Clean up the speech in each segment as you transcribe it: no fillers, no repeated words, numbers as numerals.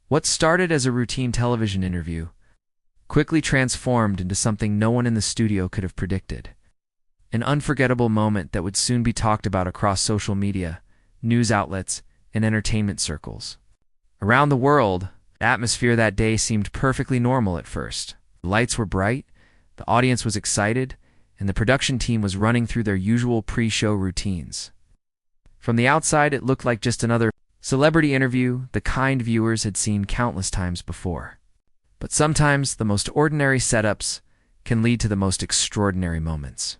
What started as a routine television interview quickly transformed into something no one in the studio could have predicted. An unforgettable moment that would soon be talked about across social media, news outlets, and entertainment circles. Around the world, the atmosphere that day seemed perfectly normal at first. The lights were bright, the audience was excited, and the production team was running through their usual pre-show routines. From the outside, it looked like just another celebrity interview the kind viewers had seen countless times before. But sometimes the most ordinary setups can lead to the most extraordinary moments.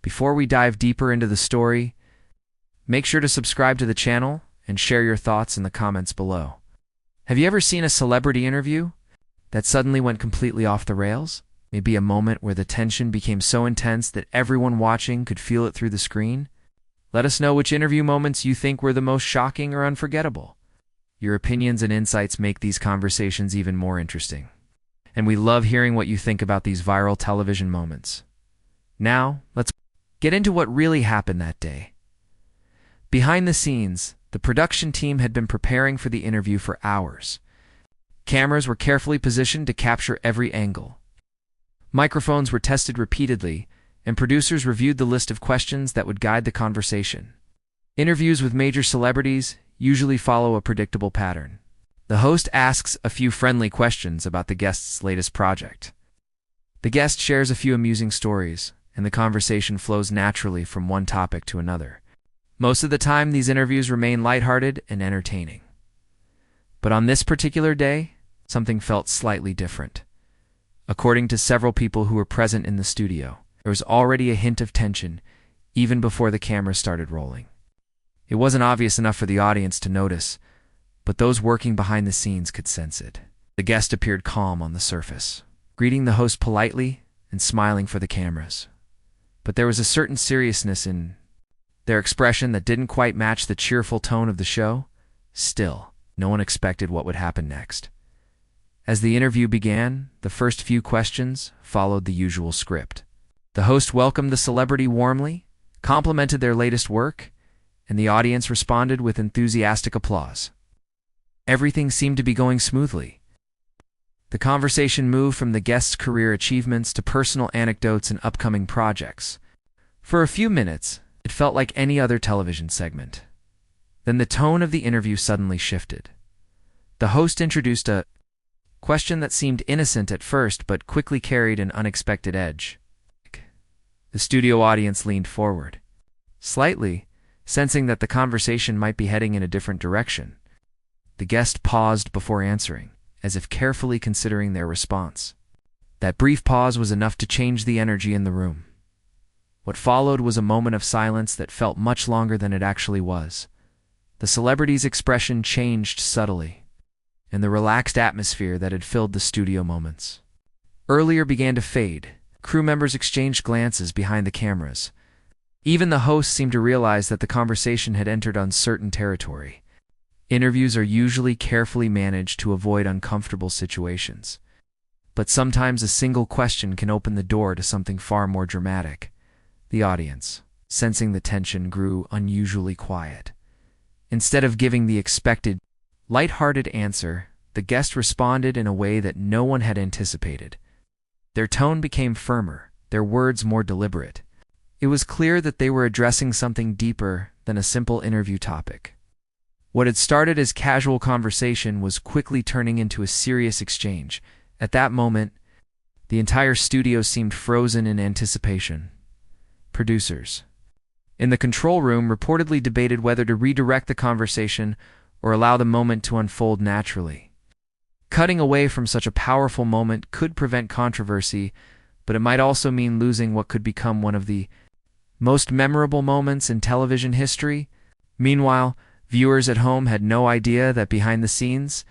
Before we dive deeper into the story, make sure to subscribe to the channel and share your thoughts in the comments below. Have you ever seen a celebrity interview that suddenly went completely off the rails? Maybe a moment where the tension became so intense that everyone watching could feel it through the screen? Let us know which interview moments you think were the most shocking or unforgettable. Your opinions and insights make these conversations even more interesting. And we love hearing what you think about these viral television moments. Now, let's get into what really happened that day. Behind the scenes, the production team had been preparing for the interview for hours. Cameras were carefully positioned to capture every angle. Microphones were tested repeatedly, and producers reviewed the list of questions that would guide the conversation. Interviews with major celebrities usually follow a predictable pattern. The host asks a few friendly questions about the guest's latest project. The guest shares a few amusing stories, and the conversation flows naturally from one topic to another. Most of the time, these interviews remain lighthearted and entertaining. But on this particular day, something felt slightly different. According to several people who were present in the studio, there was already a hint of tension, even before the camera started rolling. It wasn't obvious enough for the audience to notice, but those working behind the scenes could sense it. The guest appeared calm on the surface, greeting the host politely and smiling for the cameras. But there was a certain seriousness in their expression that didn't quite match the cheerful tone of the show. Still, no one expected what would happen next. As the interview began, the first few questions followed the usual script. The host welcomed the celebrity warmly, complimented their latest work, and the audience responded with enthusiastic applause. Everything seemed to be going smoothly. The conversation moved from the guest's career achievements to personal anecdotes and upcoming projects. For a few minutes, it felt like any other television segment. Then the tone of the interview suddenly shifted. The host introduced a question that seemed innocent at first but quickly carried an unexpected edge. The studio audience leaned forward, slightly, sensing that the conversation might be heading in a different direction. The guest paused before answering, as if carefully considering their response. That brief pause was enough to change the energy in the room. What followed was a moment of silence that felt much longer than it actually was. The celebrity's expression changed subtly, and the relaxed atmosphere that had filled the studio moments earlier began to fade. Crew members exchanged glances behind the cameras. Even the host seemed to realize that the conversation had entered uncertain territory. Interviews are usually carefully managed to avoid uncomfortable situations. But sometimes a single question can open the door to something far more dramatic. The audience, sensing the tension, grew unusually quiet. Instead of giving the expected, light-hearted answer, the guest responded in a way that no one had anticipated. Their tone became firmer, their words more deliberate. It was clear that they were addressing something deeper than a simple interview topic. What had started as casual conversation was quickly turning into a serious exchange. At that moment, the entire studio seemed frozen in anticipation. Producers in the control room reportedly debated whether to redirect the conversation or allow the moment to unfold naturally. Cutting away from such a powerful moment could prevent controversy, but it might also mean losing what could become one of the most memorable moments in television history. Meanwhile, viewers at home had no idea that behind the scenes,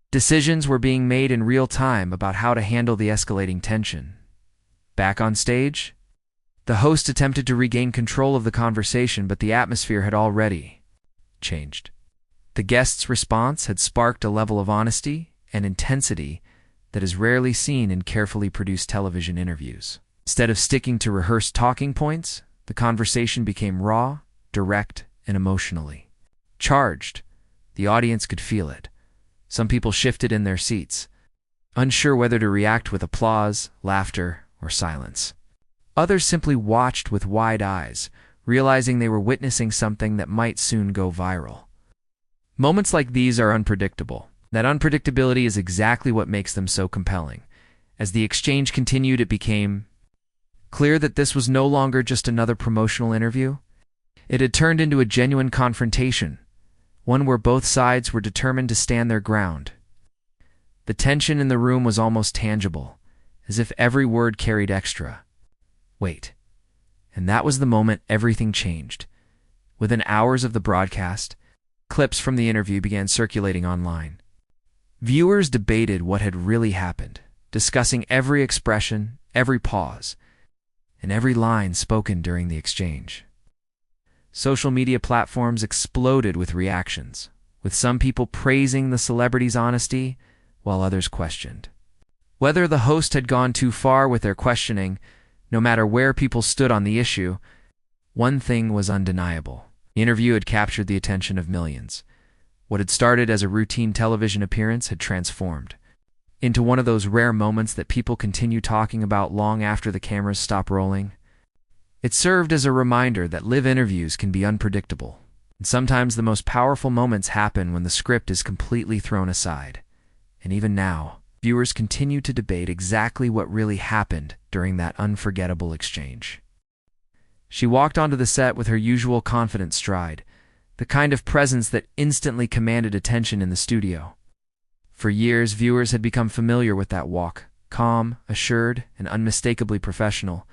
decisions were being made in real time about how to handle the escalating tension. Back on stage, the host attempted to regain control of the conversation, but the atmosphere had already changed. The guest's response had sparked a level of honesty and intensity that is rarely seen in carefully produced television interviews. Instead of sticking to rehearsed talking points, the conversation became raw, direct, and emotionally charged. The audience could feel it. Some people shifted in their seats, unsure whether to react with applause, laughter, or silence. Others simply watched with wide eyes, realizing they were witnessing something that might soon go viral. Moments like these are unpredictable. That unpredictability is exactly what makes them so compelling. As the exchange continued, it became clear that this was no longer just another promotional interview. It had turned into a genuine confrontation, one where both sides were determined to stand their ground. The tension in the room was almost tangible, as if every word carried extra weight. And that was the moment everything changed. Within hours of the broadcast, clips from the interview began circulating online. Viewers debated what had really happened, discussing every expression, every pause, and every line spoken during the exchange. Social media platforms exploded with reactions, with some people praising the celebrity's honesty, while others questioned whether the host had gone too far with their questioning. No matter where people stood on the issue, one thing was undeniable. The interview had captured the attention of millions. What had started as a routine television appearance had transformed into one of those rare moments that people continue talking about long after the cameras stop rolling. It served as a reminder that live interviews can be unpredictable, and sometimes the most powerful moments happen when the script is completely thrown aside. And even now, viewers continue to debate exactly what really happened during that unforgettable exchange. She walked onto the set with her usual confident stride, the kind of presence that instantly commanded attention in the studio. For years, viewers had become familiar with that walk, calm, assured, and unmistakably professional.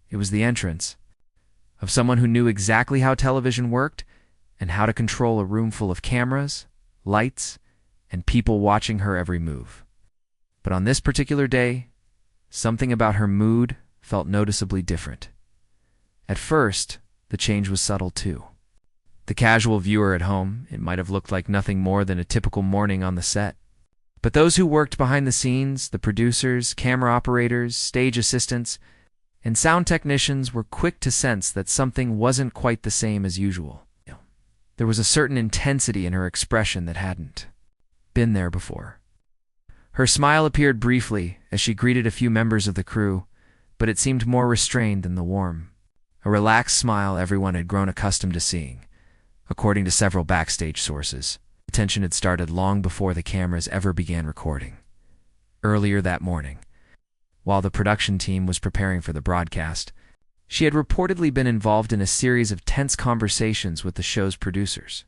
It was the entrance of someone who knew exactly how television worked and how to control a room full of cameras, lights, and people watching her every move. But on this particular day, something about her mood felt noticeably different. At first, the change was subtle too. The casual viewer at home, it might have looked like nothing more than a typical morning on the set. But those who worked behind the scenes, the producers, camera operators, stage assistants, and sound technicians were quick to sense that something wasn't quite the same as usual. There was a certain intensity in her expression that hadn't been there before. Her smile appeared briefly as she greeted a few members of the crew, but it seemed more restrained than the warm, a relaxed smile everyone had grown accustomed to seeing. According to several backstage sources, the tension had started long before the cameras ever began recording. Earlier that morning, while the production team was preparing for the broadcast, she had reportedly been involved in a series of tense conversations with the show's producers.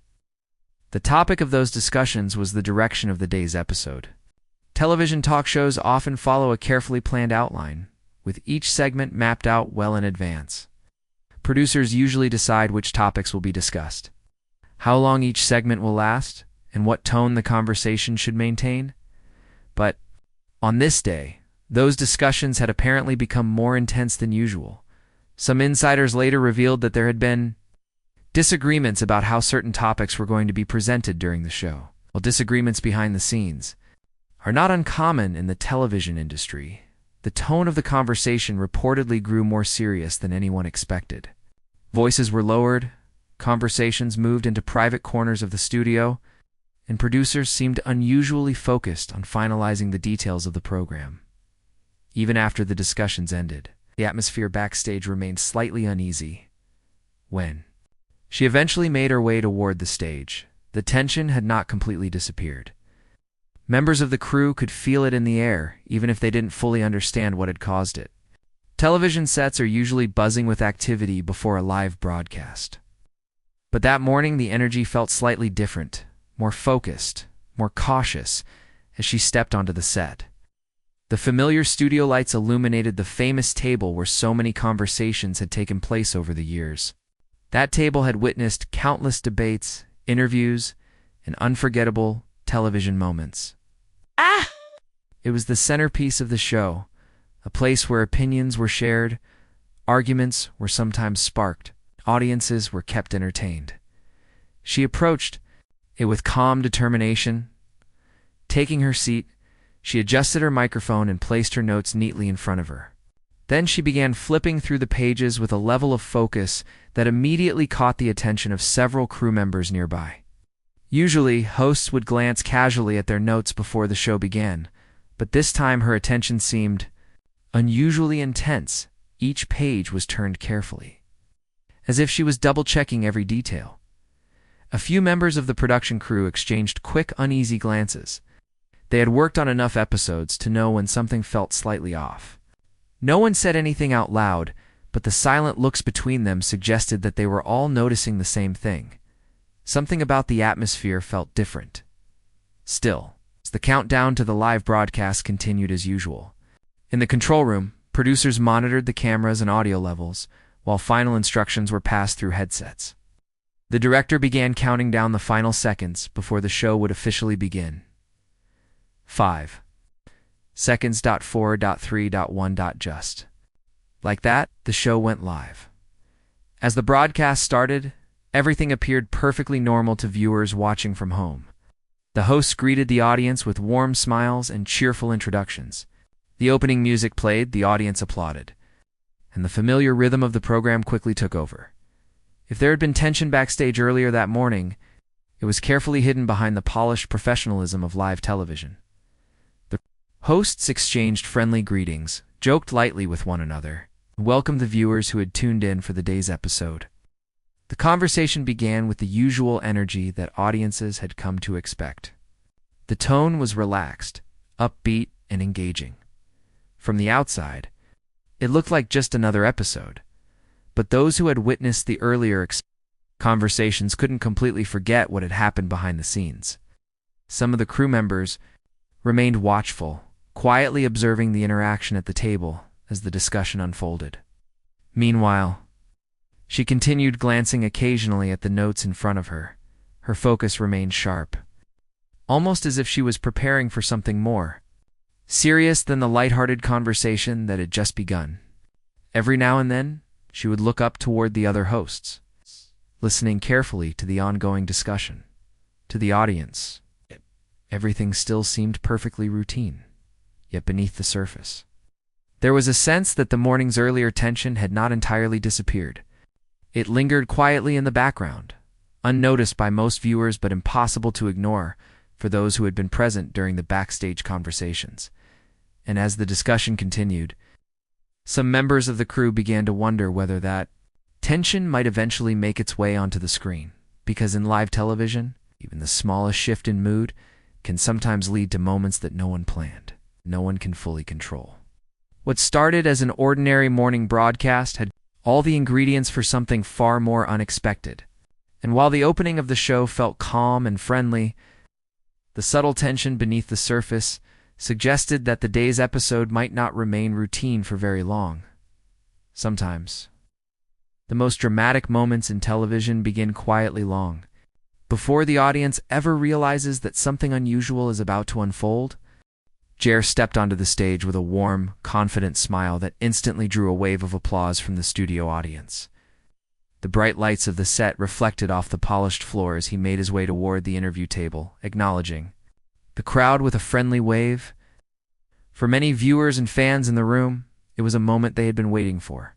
The topic of those discussions was the direction of the day's episode. Television talk shows often follow a carefully planned outline, with each segment mapped out well in advance. Producers usually decide which topics will be discussed, how long each segment will last, and what tone the conversation should maintain. But on this day, those discussions had apparently become more intense than usual. Some insiders later revealed that there had been disagreements about how certain topics were going to be presented during the show. While disagreements behind the scenes are not uncommon in the television industry, the tone of the conversation reportedly grew more serious than anyone expected. Voices were lowered, conversations moved into private corners of the studio, and producers seemed unusually focused on finalizing the details of the program. Even after the discussions ended, the atmosphere backstage remained slightly uneasy. When she eventually made her way toward the stage, the tension had not completely disappeared. Members of the crew could feel it in the air, even if they didn't fully understand what had caused it. Television sets are usually buzzing with activity before a live broadcast. But that morning, the energy felt slightly different, more focused, more cautious, as she stepped onto the set. The familiar studio lights illuminated the famous table where so many conversations had taken place over the years. That table had witnessed countless debates, interviews, and unforgettable television moments. It was the centerpiece of the show, a place where opinions were shared, arguments were sometimes sparked, audiences were kept entertained. She approached it with calm determination. Taking her seat, she adjusted her microphone and placed her notes neatly in front of her. Then she began flipping through the pages with a level of focus that immediately caught the attention of several crew members nearby. Usually, hosts would glance casually at their notes before the show began, but this time her attention seemed unusually intense. Each page was turned carefully, as if she was double-checking every detail. A few members of the production crew exchanged quick, uneasy glances. They had worked on enough episodes to know when something felt slightly off. No one said anything out loud, but the silent looks between them suggested that they were all noticing the same thing. Something about the atmosphere felt different. Still, the countdown to the live broadcast continued as usual. In the control room, producers monitored the cameras and audio levels, while final instructions were passed through headsets. The director began counting down the final seconds before the show would officially begin. 5 seconds. 4.3.1. Just like that, the show went live. As the broadcast started, everything appeared perfectly normal to viewers watching from home. The hosts greeted the audience with warm smiles and cheerful introductions. The opening music played, the audience applauded, and the familiar rhythm of the program quickly took over. If there had been tension backstage earlier that morning, it was carefully hidden behind the polished professionalism of live television. The hosts exchanged friendly greetings, joked lightly with one another, and welcomed the viewers who had tuned in for the day's episode. The conversation began with the usual energy that audiences had come to expect. The tone was relaxed, upbeat, and engaging. From the outside, it looked like just another episode, but those who had witnessed the earlier conversations couldn't completely forget what had happened behind the scenes. Some of the crew members remained watchful, quietly observing the interaction at the table as the discussion unfolded. Meanwhile, she continued glancing occasionally at the notes in front of her. Her focus remained sharp, almost as if she was preparing for something more serious than the lighthearted conversation that had just begun. Every now and then, she would look up toward the other hosts, listening carefully to the ongoing discussion. To the audience, everything still seemed perfectly routine, yet beneath the surface, there was a sense that the morning's earlier tension had not entirely disappeared. It lingered quietly in the background, unnoticed by most viewers but impossible to ignore for those who had been present during the backstage conversations. And as the discussion continued, some members of the crew began to wonder whether that tension might eventually make its way onto the screen, because in live television, even the smallest shift in mood can sometimes lead to moments that no one planned, no one can fully control. What started as an ordinary morning broadcast had all the ingredients for something far more unexpected. And while the opening of the show felt calm and friendly, the subtle tension beneath the surface suggested that the day's episode might not remain routine for very long. Sometimes, the most dramatic moments in television begin quietly long. Before the audience ever realizes that something unusual is about to unfold, Gere stepped onto the stage with a warm, confident smile that instantly drew a wave of applause from the studio audience. The bright lights of the set reflected off the polished floor as he made his way toward the interview table, acknowledging the crowd with a friendly wave. For many viewers and fans in the room, it was a moment they had been waiting for.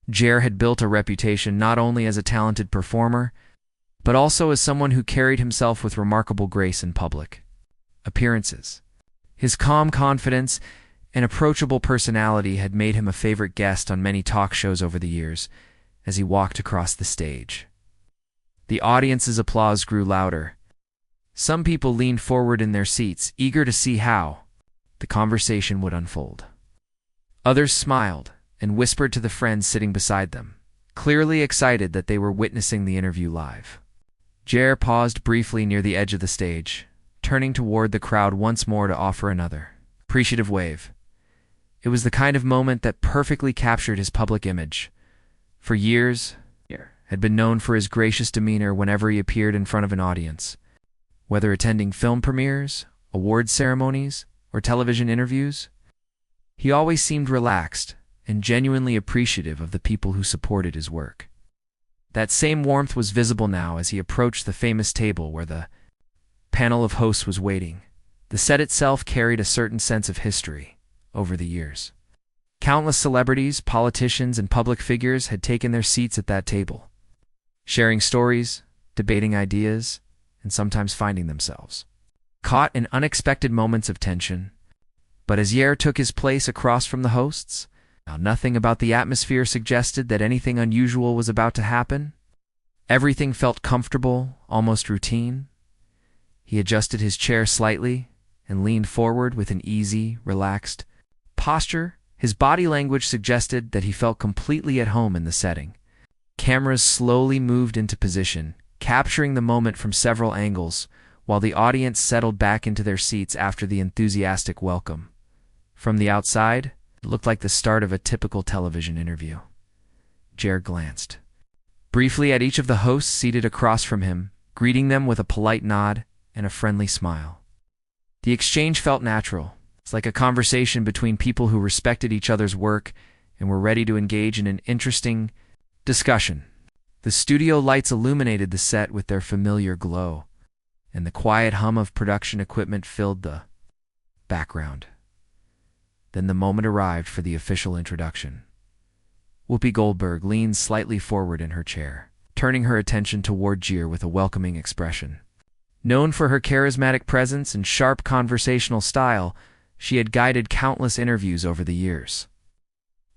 Gere had built a reputation not only as a talented performer, but also as someone who carried himself with remarkable grace in public appearances. His calm confidence and approachable personality had made him a favorite guest on many talk shows over the years as he walked across the stage. The audience's applause grew louder. Some people leaned forward in their seats, eager to see how the conversation would unfold. Others smiled and whispered to the friends sitting beside them, clearly excited that they were witnessing the interview live. Gere paused briefly near the edge of the stage, turning toward the crowd once more to offer another appreciative wave. It was the kind of moment that perfectly captured his public image. For years, Gere had been known for his gracious demeanor whenever he appeared in front of an audience. Whether attending film premieres, awards ceremonies, or television interviews, he always seemed relaxed and genuinely appreciative of the people who supported his work. That same warmth was visible now as he approached the famous table where the panel of hosts was waiting. The set itself carried a certain sense of history over the years. Countless celebrities, politicians, and public figures had taken their seats at that table, sharing stories, debating ideas, and and sometimes finding themselves caught in unexpected moments of tension. But as Gere took his place across from the hosts, now nothing about the atmosphere suggested that anything unusual was about to happen. Everything felt comfortable, almost routine. He adjusted his chair slightly and leaned forward with an easy, relaxed posture. His body language suggested that he felt completely at home in the setting. Cameras slowly moved into position, capturing the moment from several angles, while the audience settled back into their seats after the enthusiastic welcome. From the outside, it looked like the start of a typical television interview. Gere glanced briefly at each of the hosts seated across from him, greeting them with a polite nod and a friendly smile. The exchange felt natural. It's like a conversation between people who respected each other's work and were ready to engage in an interesting discussion. The studio lights illuminated the set with their familiar glow, and the quiet hum of production equipment filled the background. Then the moment arrived for the official introduction. Whoopi Goldberg leaned slightly forward in her chair, turning her attention toward Gere with a welcoming expression. Known for her charismatic presence and sharp conversational style, she had guided countless interviews over the years.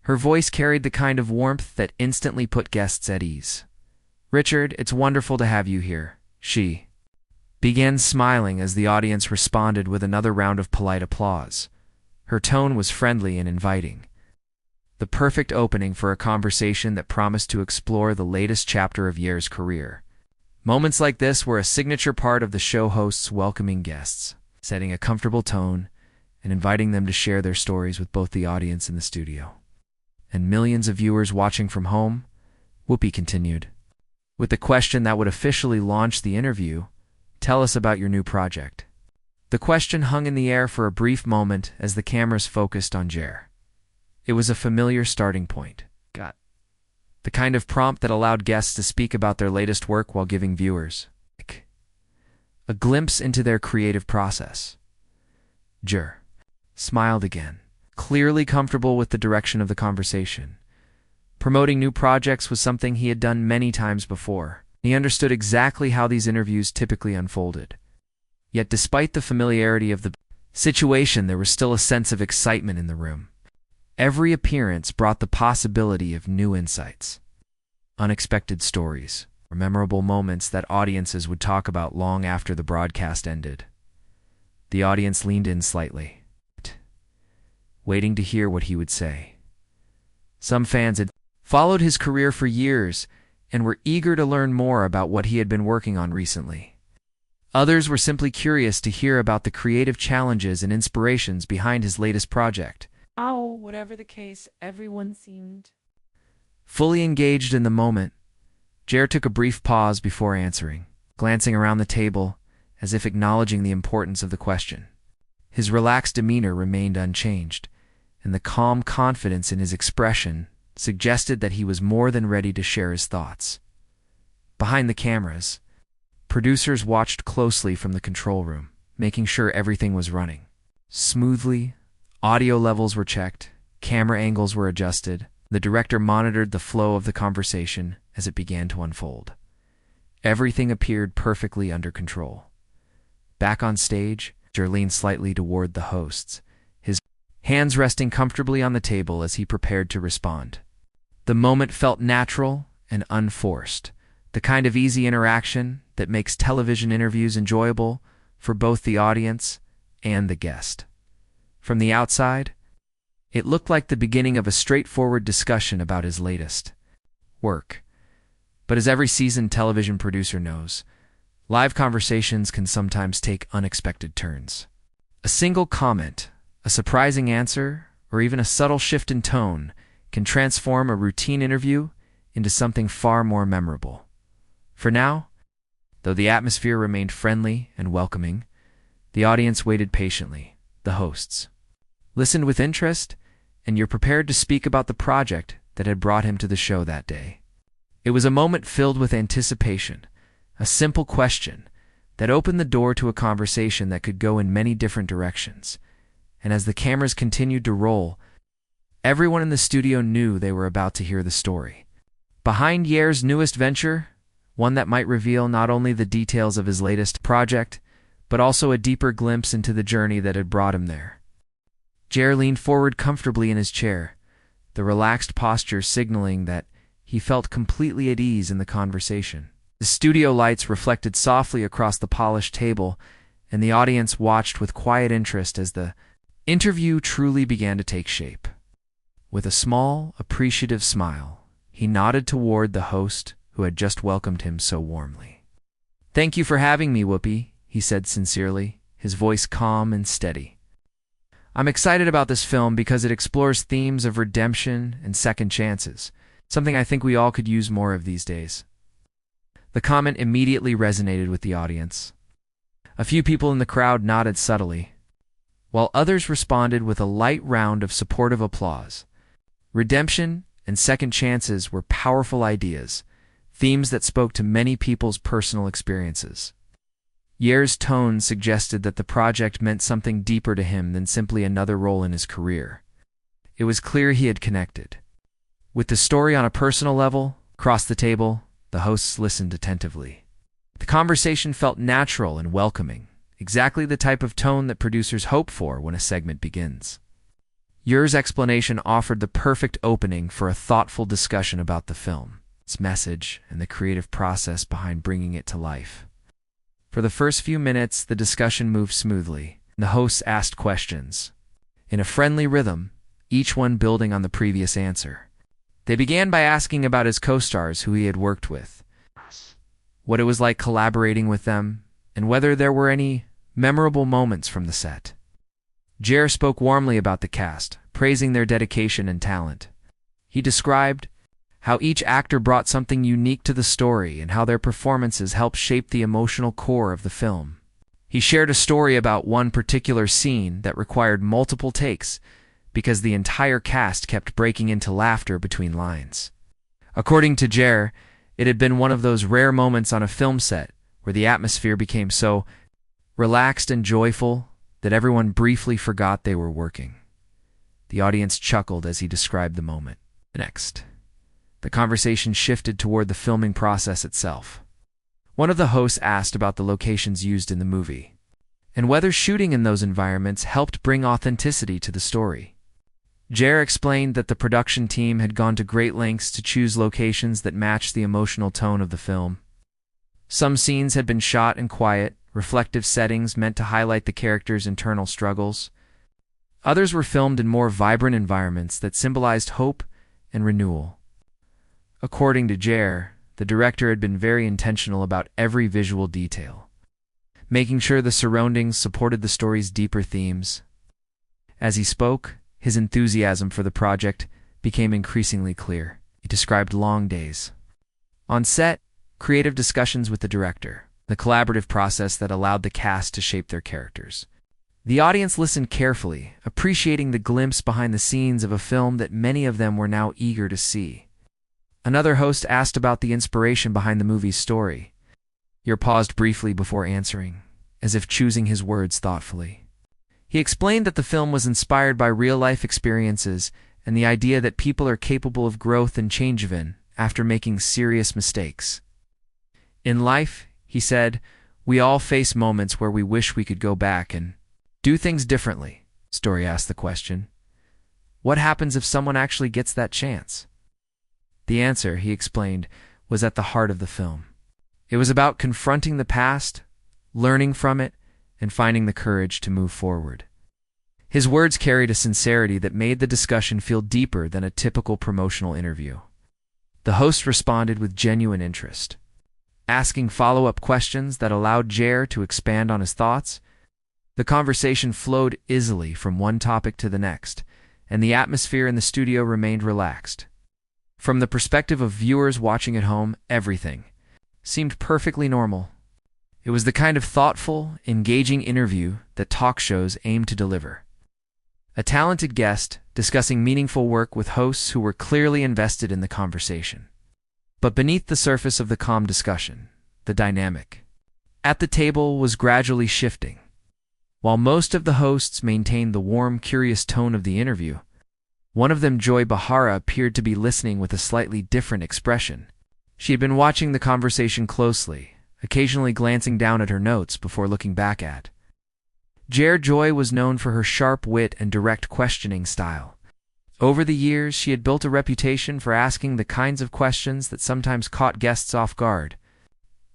Her voice carried the kind of warmth that instantly put guests at ease. "Richard, it's wonderful to have you here," she began, smiling as the audience responded with another round of polite applause. Her tone was friendly and inviting, the perfect opening for a conversation that promised to explore the latest chapter of Gere's career. Moments like this were a signature part of the show host's welcoming guests, setting a comfortable tone and inviting them to share their stories with both the audience and the studio. And millions of viewers watching from home, Whoopi continued, with the question that would officially launch the interview, "Tell us about your new project." The question hung in the air for a brief moment as the cameras focused on Gere. It was a familiar starting point. The kind of prompt that allowed guests to speak about their latest work while giving viewers a glimpse into their creative process. Gere smiled again, clearly comfortable with the direction of the conversation. Promoting new projects was something he had done many times before. He understood exactly how these interviews typically unfolded. Yet despite the familiarity of the situation, there was still a sense of excitement in the room. Every appearance brought the possibility of new insights, unexpected stories, or memorable moments that audiences would talk about long after the broadcast ended. The audience leaned in slightly, waiting to hear what he would say. Some fans had followed his career for years and were eager to learn more about what he had been working on recently. Others were simply curious to hear about the creative challenges and inspirations behind his latest project. Whatever the case, everyone seemed fully engaged in the moment. Gere took a brief pause before answering, glancing around the table as if acknowledging the importance of the question. His relaxed demeanor remained unchanged, and the calm confidence in his expression suggested that he was more than ready to share his thoughts. Behind the cameras, producers watched closely from the control room, making sure everything was running smoothly. Audio levels were checked, camera angles were adjusted. The director monitored the flow of the conversation as it began to unfold. Everything appeared perfectly under control. Back on stage, Gere leaned slightly toward the hosts, his hands resting comfortably on the table as he prepared to respond. The moment felt natural and unforced, the kind of easy interaction that makes television interviews enjoyable for both the audience and the guest. From the outside, it looked like the beginning of a straightforward discussion about his latest work. But as every seasoned television producer knows, live conversations can sometimes take unexpected turns. A single comment, a surprising answer, or even a subtle shift in tone can transform a routine interview into something far more memorable. For now, though the atmosphere remained friendly and welcoming, the audience waited patiently. The hosts listened with interest, and you're prepared to speak about the project that had brought him to the show that day. It was a moment filled with anticipation, a simple question that opened the door to a conversation that could go in many different directions. And as the cameras continued to roll, everyone in the studio knew they were about to hear the story. Behind Gere's newest venture one that might reveal not only the details of his latest project, but also a deeper glimpse into the journey that had brought him there. Gere leaned forward comfortably in his chair, the relaxed posture signaling that he felt completely at ease in the conversation. The studio lights reflected softly across the polished table, and the audience watched with quiet interest as the interview truly began to take shape. With a small, appreciative smile, he nodded toward the host who had just welcomed him so warmly. "Thank you for having me, Whoopi," he said sincerely, his voice calm and steady. "I'm excited about this film because it explores themes of redemption and second chances, something I think we all could use more of these days." The comment immediately resonated with the audience. A few people in the crowd nodded subtly, while others responded with a light round of supportive applause. Redemption and second chances were powerful ideas, themes that spoke to many people's personal experiences. Gere's tone suggested that the project meant something deeper to him than simply another role in his career. It was clear he had connected with the story on a personal level. Across the table, the hosts listened attentively. The conversation felt natural and welcoming, exactly the type of tone that producers hope for when a segment begins. Gere's explanation offered the perfect opening for a thoughtful discussion about the film, its message, and the creative process behind bringing it to life. For the first few minutes, the discussion moved smoothly. The hosts asked questions in a friendly rhythm, each one building on the previous answer. They began by asking about his co-stars who he had worked with, what it was like collaborating with them, and whether there were any memorable moments from the set. Gere spoke warmly about the cast, praising their dedication and talent. He described how each actor brought something unique to the story and how their performances helped shape the emotional core of the film. He shared a story about one particular scene that required multiple takes because the entire cast kept breaking into laughter between lines. According to Gere, it had been one of those rare moments on a film set where the atmosphere became so relaxed and joyful that everyone briefly forgot they were working. The audience chuckled as he described the moment. Next, the conversation shifted toward the filming process itself. One of the hosts asked about the locations used in the movie, and whether shooting in those environments helped bring authenticity to the story. Gere explained that the production team had gone to great lengths to choose locations that matched the emotional tone of the film. Some scenes had been shot in quiet, reflective settings meant to highlight the characters' internal struggles. Others were filmed in more vibrant environments that symbolized hope and renewal. According to Gere, the director had been very intentional about every visual detail, making sure the surroundings supported the story's deeper themes. As he spoke, his enthusiasm for the project became increasingly clear. He described long days on set, creative discussions with the director, the collaborative process that allowed the cast to shape their characters. The audience listened carefully, appreciating the glimpse behind the scenes of a film that many of them were now eager to see. Another host asked about the inspiration behind the movie's story. Gere paused briefly before answering, as if choosing his words thoughtfully. He explained that the film was inspired by real-life experiences and the idea that people are capable of growth and change even after making serious mistakes. In life, he said, we all face moments where we wish we could go back and do things differently. Story asked the question, what happens if someone actually gets that chance? The answer, he explained, was at the heart of the film. It was about confronting the past, learning from it, and finding the courage to move forward. His words carried a sincerity that made the discussion feel deeper than a typical promotional interview. The host responded with genuine interest, asking follow-up questions that allowed Gere to expand on his thoughts. The conversation flowed easily from one topic to the next, and the atmosphere in the studio remained relaxed. From the perspective of viewers watching at home, everything seemed perfectly normal. It was the kind of thoughtful, engaging interview that talk shows aim to deliver. A talented guest discussing meaningful work with hosts who were clearly invested in the conversation. But beneath the surface of the calm discussion, the dynamic at the table was gradually shifting. While most of the hosts maintained the warm, curious tone of the interview, one of them, Joy Behar, appeared to be listening with a slightly different expression. She had been watching the conversation closely, occasionally glancing down at her notes before looking back at. Joy was known for her sharp wit and direct questioning style. Over the years, she had built a reputation for asking the kinds of questions that sometimes caught guests off guard.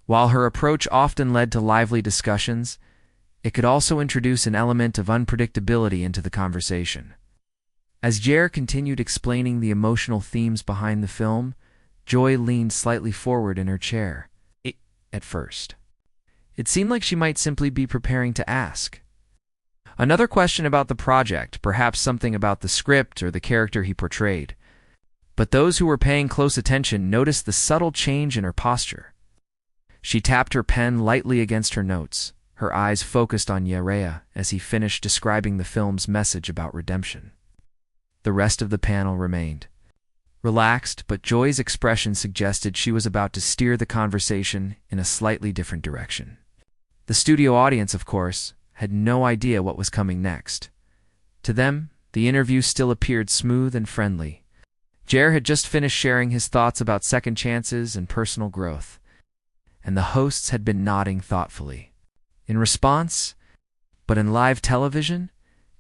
While her approach often led to lively discussions, it could also introduce an element of unpredictability into the conversation. As Gere continued explaining the emotional themes behind the film, Joy leaned slightly forward in her chair. At first, it seemed like she might simply be preparing to ask another question about the project, perhaps something about the script or the character he portrayed. But those who were paying close attention noticed the subtle change in her posture. She tapped her pen lightly against her notes, her eyes focused on Yarea as he finished describing the film's message about redemption. The rest of the panel remained relaxed, but Joy's expression suggested she was about to steer the conversation in a slightly different direction. The studio audience, of course, had no idea what was coming next. To them, the interview still appeared smooth and friendly. Gere had just finished sharing his thoughts about second chances and personal growth, and the hosts had been nodding thoughtfully in response. But in live television,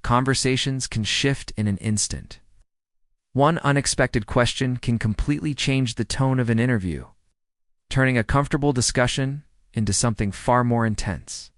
conversations can shift in an instant. One unexpected question can completely change the tone of an interview, turning a comfortable discussion into something far more intense.